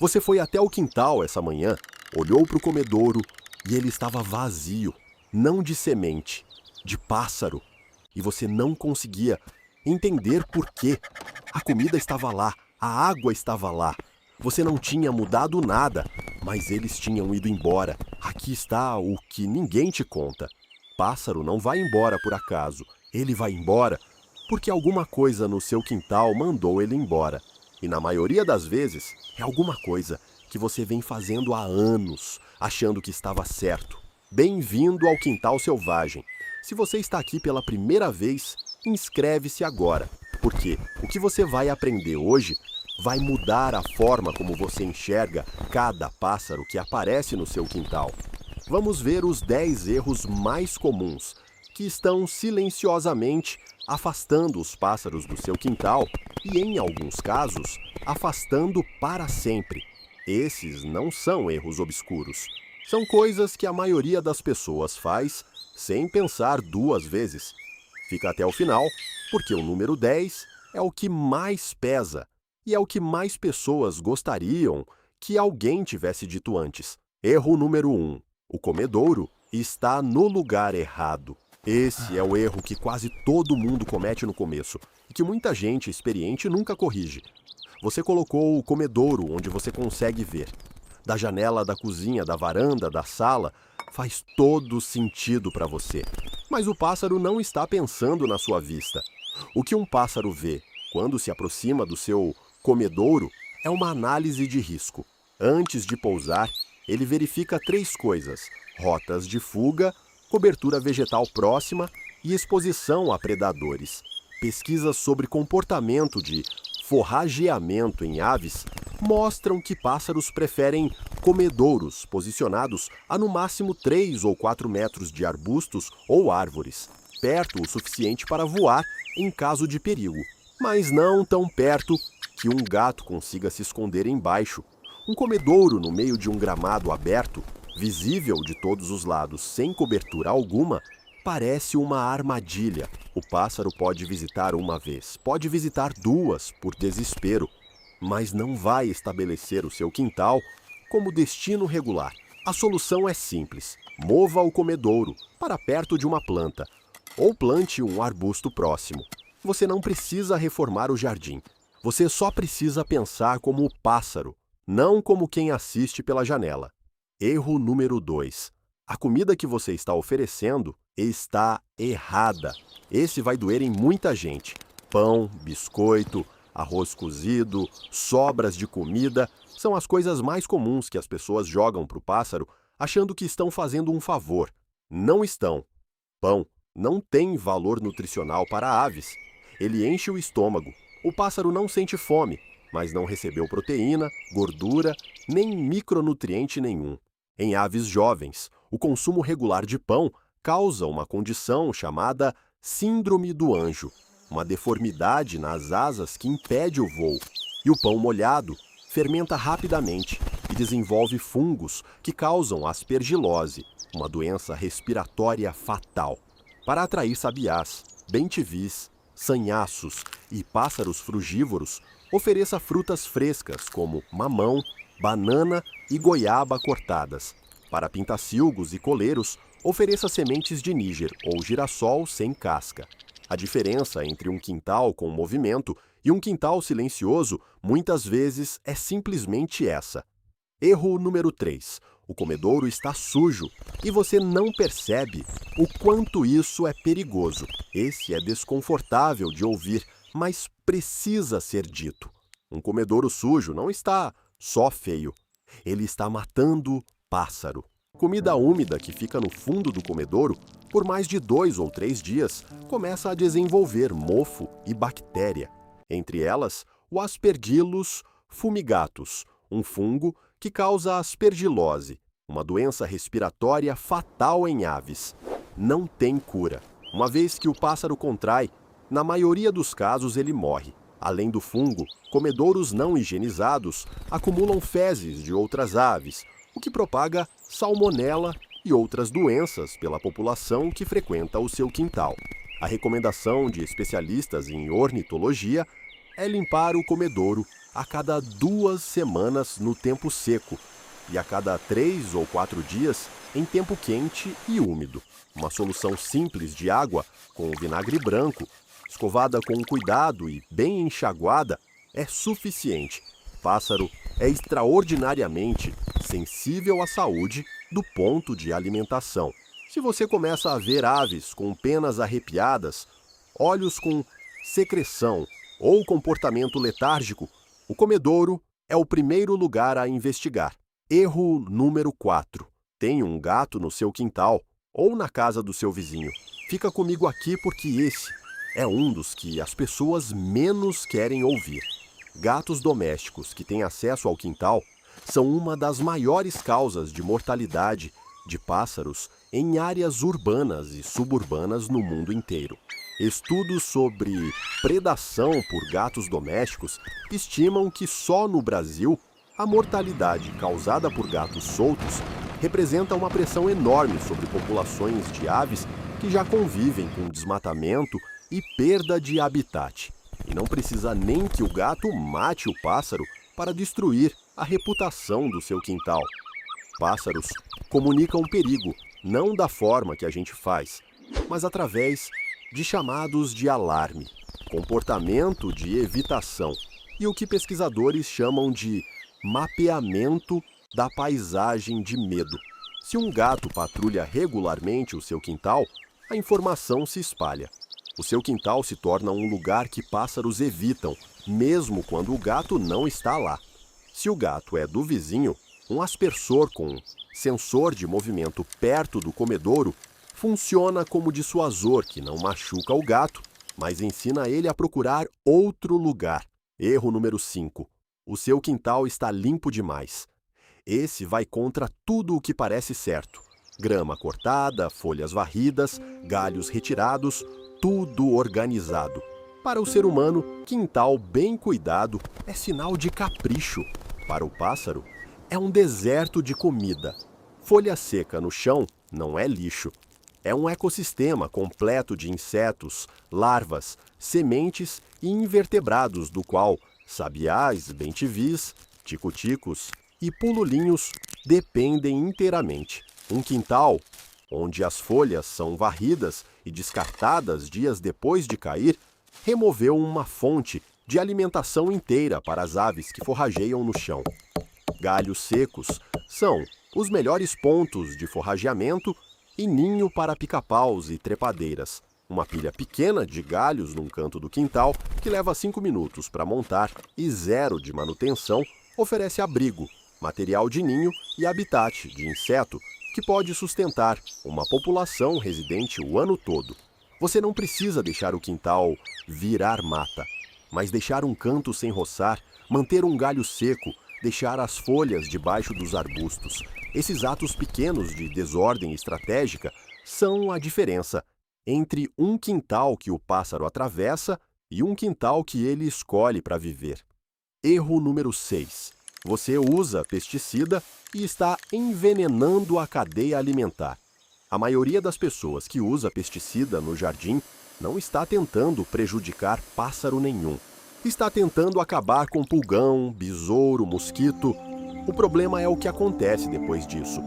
Você foi até o quintal essa manhã, olhou para o comedouro e ele estava vazio, não de semente, de pássaro. E você não conseguia entender por quê. A comida estava lá, a água estava lá. Você não tinha mudado nada, mas eles tinham ido embora. Aqui está o que ninguém te conta. Pássaro não vai embora por acaso. Ele vai embora porque alguma coisa no seu quintal mandou ele embora. E na maioria das vezes, é alguma coisa que você vem fazendo há anos, achando que estava certo. Bem-vindo ao Quintal Selvagem. Se você está aqui pela primeira vez, inscreve-se agora, porque o que você vai aprender hoje vai mudar a forma como você enxerga cada pássaro que aparece no seu quintal. Vamos ver os 10 erros mais comuns que estão silenciosamente afastando os pássaros do seu quintal e, em alguns casos, afastando para sempre. Esses não são erros obscuros. São coisas que a maioria das pessoas faz sem pensar duas vezes. Fica até o final, porque o número 10 é o que mais pesa e é o que mais pessoas gostariam que alguém tivesse dito antes. Erro número 1. O comedouro está no lugar errado. Esse é o erro que quase todo mundo comete no começo e que muita gente experiente nunca corrige. Você colocou o comedouro onde você consegue ver. Da janela da cozinha, da varanda, da sala, faz todo sentido para você. Mas o pássaro não está pensando na sua vista. O que um pássaro vê quando se aproxima do seu comedouro é uma análise de risco. Antes de pousar, ele verifica 3 coisas: rotas de fuga, cobertura vegetal próxima e exposição a predadores. Pesquisas sobre comportamento de forrageamento em aves mostram que pássaros preferem comedouros posicionados a no máximo 3 ou 4 metros de arbustos ou árvores, perto o suficiente para voar em caso de perigo, mas não tão perto que um gato consiga se esconder embaixo. Um comedouro no meio de um gramado aberto, visível de todos os lados sem cobertura alguma, parece uma armadilha. O pássaro pode visitar uma vez, pode visitar 2 por desespero, mas não vai estabelecer o seu quintal como destino regular. A solução é simples: mova o comedouro para perto de uma planta ou plante um arbusto próximo. Você não precisa reformar o jardim. Você só precisa pensar como o pássaro, não como quem assiste pela janela. Erro número 2. A comida que você está oferecendo está errada. Esse vai doer em muita gente. Pão, biscoito, arroz cozido, sobras de comida são as coisas mais comuns que as pessoas jogam para o pássaro achando que estão fazendo um favor. Não estão. Pão não tem valor nutricional para aves. Ele enche o estômago. O pássaro não sente fome, mas não recebeu proteína, gordura, nem micronutriente nenhum. Em aves jovens, o consumo regular de pão causa uma condição chamada síndrome do anjo, uma deformidade nas asas que impede o voo. E o pão molhado fermenta rapidamente e desenvolve fungos que causam aspergilose, uma doença respiratória fatal. Para atrair sabiás, bem-te-vis, sanhaços e pássaros frugívoros, ofereça frutas frescas como mamão, banana e goiaba cortadas. Para pintacilgos e coleiros, ofereça sementes de níger ou girassol sem casca. A diferença entre um quintal com movimento e um quintal silencioso muitas vezes é simplesmente essa. Erro número 3. O comedouro está sujo e você não percebe o quanto isso é perigoso. Esse é desconfortável de ouvir, mas precisa ser dito. Um comedouro sujo não está só feio. Ele está matando pássaro. Comida úmida que fica no fundo do comedouro, por mais de 2 ou 3 dias, começa a desenvolver mofo e bactéria. Entre elas, o Aspergillus fumigatus, um fungo que causa aspergilose, uma doença respiratória fatal em aves. Não tem cura. Uma vez que o pássaro contrai, na maioria dos casos ele morre. Além do fungo, comedouros não higienizados acumulam fezes de outras aves, o que propaga salmonela e outras doenças pela população que frequenta o seu quintal. A recomendação de especialistas em ornitologia é limpar o comedouro a cada 2 semanas no tempo seco e a cada 3 ou 4 dias em tempo quente e úmido. Uma solução simples de água com vinagre branco, escovada com cuidado e bem enxaguada, é suficiente. O pássaro é extraordinariamente sensível à saúde do ponto de alimentação. Se você começa a ver aves com penas arrepiadas, olhos com secreção ou comportamento letárgico, o comedouro é o primeiro lugar a investigar. Erro número 4. Tem um gato no seu quintal ou na casa do seu vizinho. Fica comigo aqui porque esse é um dos que as pessoas menos querem ouvir. Gatos domésticos que têm acesso ao quintal são uma das maiores causas de mortalidade de pássaros em áreas urbanas e suburbanas no mundo inteiro. Estudos sobre predação por gatos domésticos estimam que só no Brasil a mortalidade causada por gatos soltos representa uma pressão enorme sobre populações de aves que já convivem com desmatamento e perda de habitat. E não precisa nem que o gato mate o pássaro para destruir a reputação do seu quintal. Pássaros comunicam perigo, não da forma que a gente faz, mas através de chamados de alarme, comportamento de evitação e o que pesquisadores chamam de mapeamento da paisagem de medo. Se um gato patrulha regularmente o seu quintal, a informação se espalha. O seu quintal se torna um lugar que pássaros evitam, mesmo quando o gato não está lá. Se o gato é do vizinho, um aspersor com sensor de movimento perto do comedouro funciona como dissuasor que não machuca o gato, mas ensina ele a procurar outro lugar. Erro número 5. O seu quintal está limpo demais. Esse vai contra tudo o que parece certo. Grama cortada, folhas varridas, galhos retirados, tudo organizado. Para o ser humano, quintal bem cuidado é sinal de capricho. Para o pássaro, é um deserto de comida. Folha seca no chão não é lixo. É um ecossistema completo de insetos, larvas, sementes e invertebrados do qual sabiás, bentivis, tico-ticos e pululinhos dependem inteiramente. Um quintal onde as folhas são varridas e descartadas dias depois de cair, removeu uma fonte de alimentação inteira para as aves que forrageiam no chão. Galhos secos são os melhores pontos de forrageamento e ninho para pica-paus e trepadeiras. Uma pilha pequena de galhos num canto do quintal, que leva 5 minutos para montar e 0 de manutenção, oferece abrigo, material de ninho e habitat de inseto que pode sustentar uma população residente o ano todo. Você não precisa deixar o quintal virar mata, mas deixar um canto sem roçar, manter um galho seco, deixar as folhas debaixo dos arbustos. Esses atos pequenos de desordem estratégica são a diferença entre um quintal que o pássaro atravessa e um quintal que ele escolhe para viver. Erro número 6. Você usa pesticida e está envenenando a cadeia alimentar. A maioria das pessoas que usa pesticida no jardim não está tentando prejudicar pássaro nenhum. Está tentando acabar com pulgão, besouro, mosquito. O problema é o que acontece depois disso.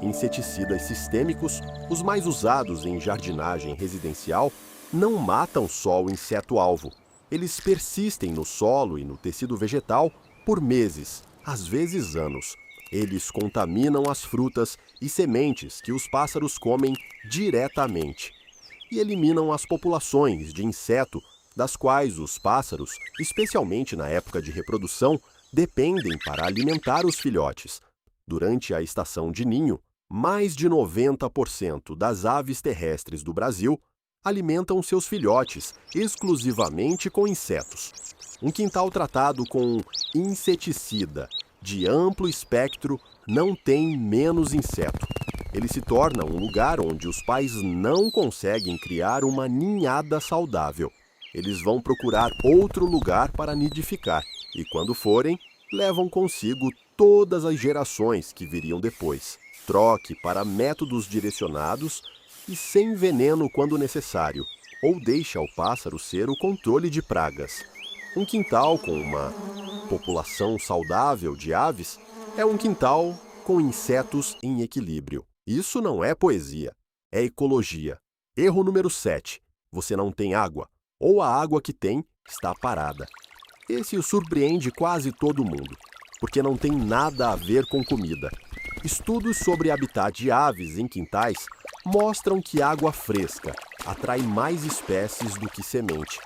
Inseticidas sistêmicos, os mais usados em jardinagem residencial, não matam só o inseto-alvo. Eles persistem no solo e no tecido vegetal por meses, às vezes anos. Eles contaminam as frutas e sementes que os pássaros comem diretamente e eliminam as populações de inseto das quais os pássaros, especialmente na época de reprodução, dependem para alimentar os filhotes. Durante a estação de ninho, mais de 90% das aves terrestres do Brasil alimentam seus filhotes exclusivamente com insetos. Um quintal tratado com inseticida de amplo espectro não tem menos inseto. Ele se torna um lugar onde os pais não conseguem criar uma ninhada saudável. Eles vão procurar outro lugar para nidificar e, quando forem, levam consigo todas as gerações que viriam depois. Troque para métodos direcionados e sem veneno quando necessário, ou deixe ao pássaro ser o controle de pragas. Um quintal com uma população saudável de aves é um quintal com insetos em equilíbrio. Isso não é poesia, é ecologia. Erro número 7. Você não tem água, ou a água que tem está parada. Esse surpreende quase todo mundo, porque não tem nada a ver com comida. Estudos sobre habitat de aves em quintais mostram que água fresca atrai mais espécies do que semente.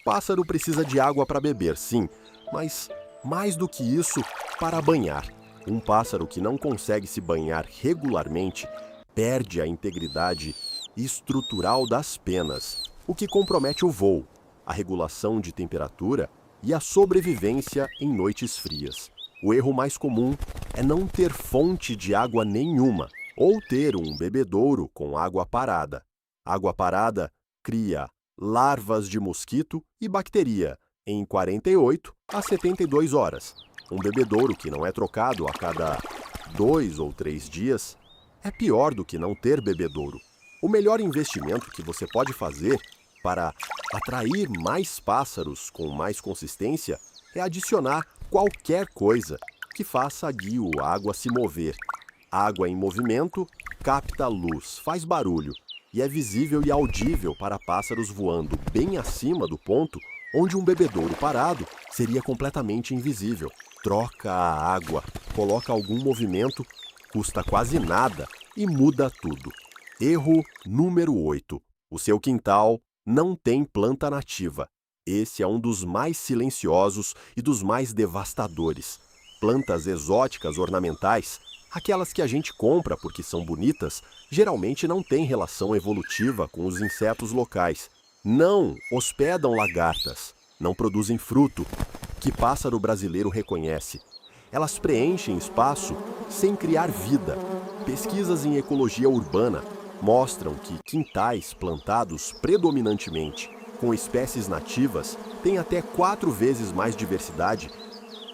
Pássaro precisa de água para beber, sim, mas mais do que isso, para banhar. Um pássaro que não consegue se banhar regularmente perde a integridade estrutural das penas, o que compromete o voo, a regulação de temperatura e a sobrevivência em noites frias. O erro mais comum é não ter fonte de água nenhuma ou ter um bebedouro com água parada. Água parada cria larvas de mosquito e bactéria em 48 a 72 horas. Um bebedouro que não é trocado a cada 2 ou 3 dias é pior do que não ter bebedouro. O melhor investimento que você pode fazer para atrair mais pássaros com mais consistência é adicionar qualquer coisa que faça a guia água se mover. Água em movimento capta luz, faz barulho e é visível e audível para pássaros voando bem acima do ponto onde um bebedouro parado seria completamente invisível. Troca a água, coloca algum movimento, custa quase nada e muda tudo. Erro número 8. O seu quintal não tem planta nativa. Esse é um dos mais silenciosos e dos mais devastadores. Plantas exóticas ornamentais, aquelas que a gente compra porque são bonitas, geralmente não têm relação evolutiva com os insetos locais. Não hospedam lagartas, não produzem fruto, que pássaro brasileiro reconhece. Elas preenchem espaço sem criar vida. Pesquisas em ecologia urbana mostram que quintais plantados predominantemente com espécies nativas têm até 4 vezes mais diversidade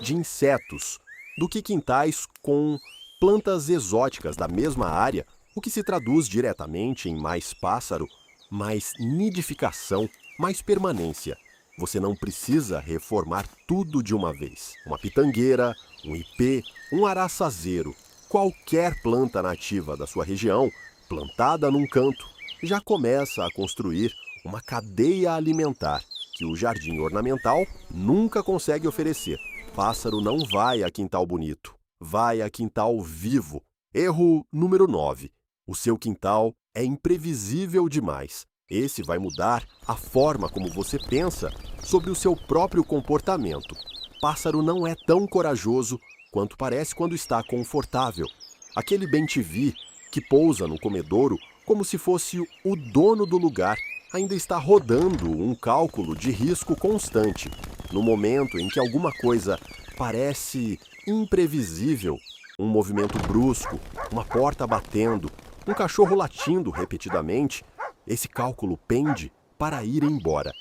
de insetos do que quintais com plantas exóticas da mesma área, o que se traduz diretamente em mais pássaro, mais nidificação, mais permanência. Você não precisa reformar tudo de uma vez. Uma pitangueira, um ipê, um araçazeiro, qualquer planta nativa da sua região, plantada num canto, já começa a construir uma cadeia alimentar que o jardim ornamental nunca consegue oferecer. Pássaro não vai a quintal bonito, vai a quintal vivo. Erro número 9. O seu quintal é imprevisível demais. Esse vai mudar a forma como você pensa sobre o seu próprio comportamento. Pássaro não é tão corajoso quanto parece quando está confortável. Aquele bem-te-vi que pousa no comedouro como se fosse o dono do lugar ainda está rodando um cálculo de risco constante. No momento em que alguma coisa parece imprevisível, um movimento brusco, uma porta batendo, um cachorro latindo repetidamente, esse cálculo pende para ir embora.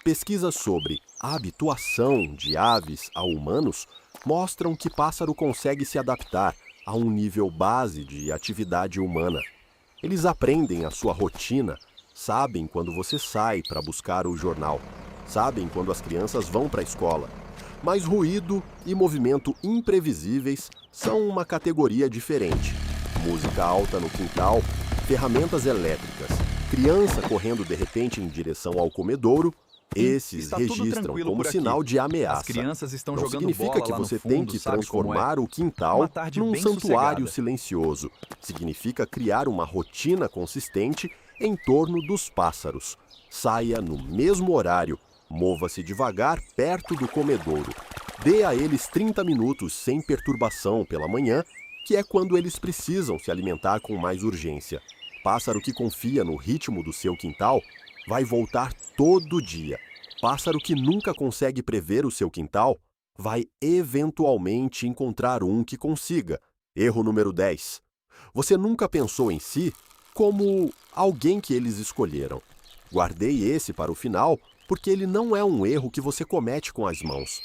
Pesquisas sobre a habituação de aves a humanos mostram que pássaro consegue se adaptar a um nível base de atividade humana. Eles aprendem a sua rotina, sabem quando você sai para buscar o jornal, sabem quando as crianças vão para a escola. Mas ruído e movimento imprevisíveis são uma categoria diferente. Música alta no quintal, ferramentas elétricas, criança correndo de repente em direção ao comedouro, esses registram como sinal de ameaça. As crianças estão Não jogando significa bola que lá no você fundo, tem que sabe como é? transformar o quintal Uma tarde num bem santuário sossegada. silencioso. Significa criar uma rotina consistente em torno dos pássaros. Saia no mesmo horário, mova-se devagar perto do comedouro. Dê a eles 30 minutos sem perturbação pela manhã, que é quando eles precisam se alimentar com mais urgência. Pássaro que confia no ritmo do seu quintal vai voltar todo dia. Pássaro que nunca consegue prever o seu quintal vai eventualmente encontrar um que consiga. Erro número 10. Você nunca pensou em si como alguém que eles escolheram. Guardei esse para o final porque ele não é um erro que você comete com as mãos.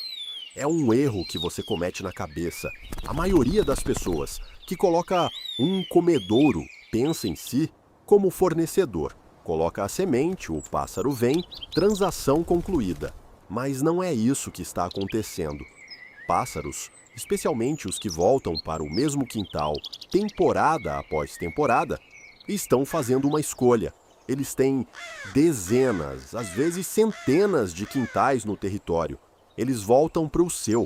É um erro que você comete na cabeça. A maioria das pessoas que coloca um comedouro pensa em si como fornecedor. Coloca a semente, o pássaro vem, transação concluída. Mas não é isso que está acontecendo. Pássaros, especialmente os que voltam para o mesmo quintal temporada após temporada, estão fazendo uma escolha. Eles têm dezenas, às vezes centenas de quintais no território. Eles voltam para o seu.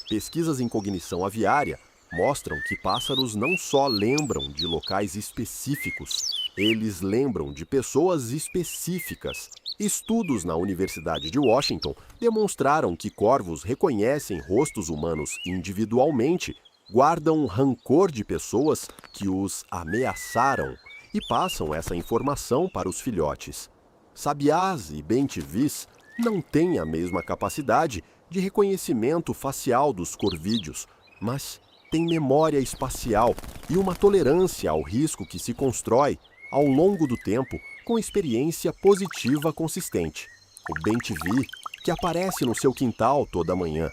Pesquisas em cognição aviária mostram que pássaros não só lembram de locais específicos, eles lembram de pessoas específicas. Estudos na Universidade de Washington demonstraram que corvos reconhecem rostos humanos individualmente, guardam rancor de pessoas que os ameaçaram e passam essa informação para os filhotes. Sabiás e bentivis não têm a mesma capacidade de reconhecimento facial dos corvídeos, mas têm memória espacial e uma tolerância ao risco que se constrói ao longo do tempo com experiência positiva consistente. O bentivi, que aparece no seu quintal toda manhã.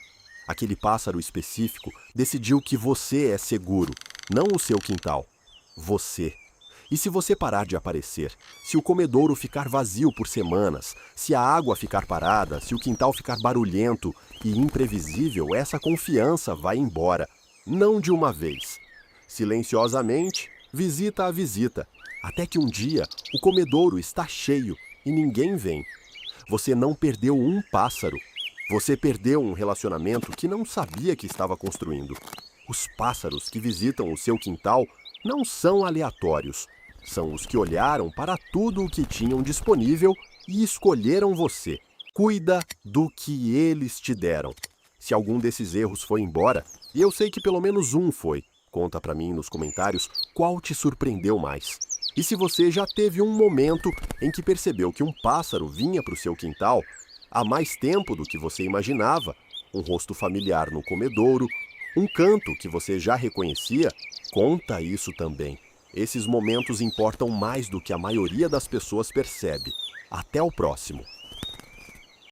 Aquele pássaro específico decidiu que você é seguro, não o seu quintal. Você. E se você parar de aparecer, se o comedouro ficar vazio por semanas, se a água ficar parada, se o quintal ficar barulhento e imprevisível, essa confiança vai embora. Não de uma vez. Silenciosamente, visita a visita, até que um dia o comedouro está cheio e ninguém vem. Você não perdeu um pássaro. Você perdeu um relacionamento que não sabia que estava construindo. Os pássaros que visitam o seu quintal não são aleatórios. São os que olharam para tudo o que tinham disponível e escolheram você. Cuida do que eles te deram. Se algum desses erros foi embora, e eu sei que pelo menos um foi, conta para mim nos comentários qual te surpreendeu mais. E se você já teve um momento em que percebeu que um pássaro vinha para o seu quintal há mais tempo do que você imaginava, um rosto familiar no comedouro, um canto que você já reconhecia, conta isso também. Esses momentos importam mais do que a maioria das pessoas percebe. Até o próximo!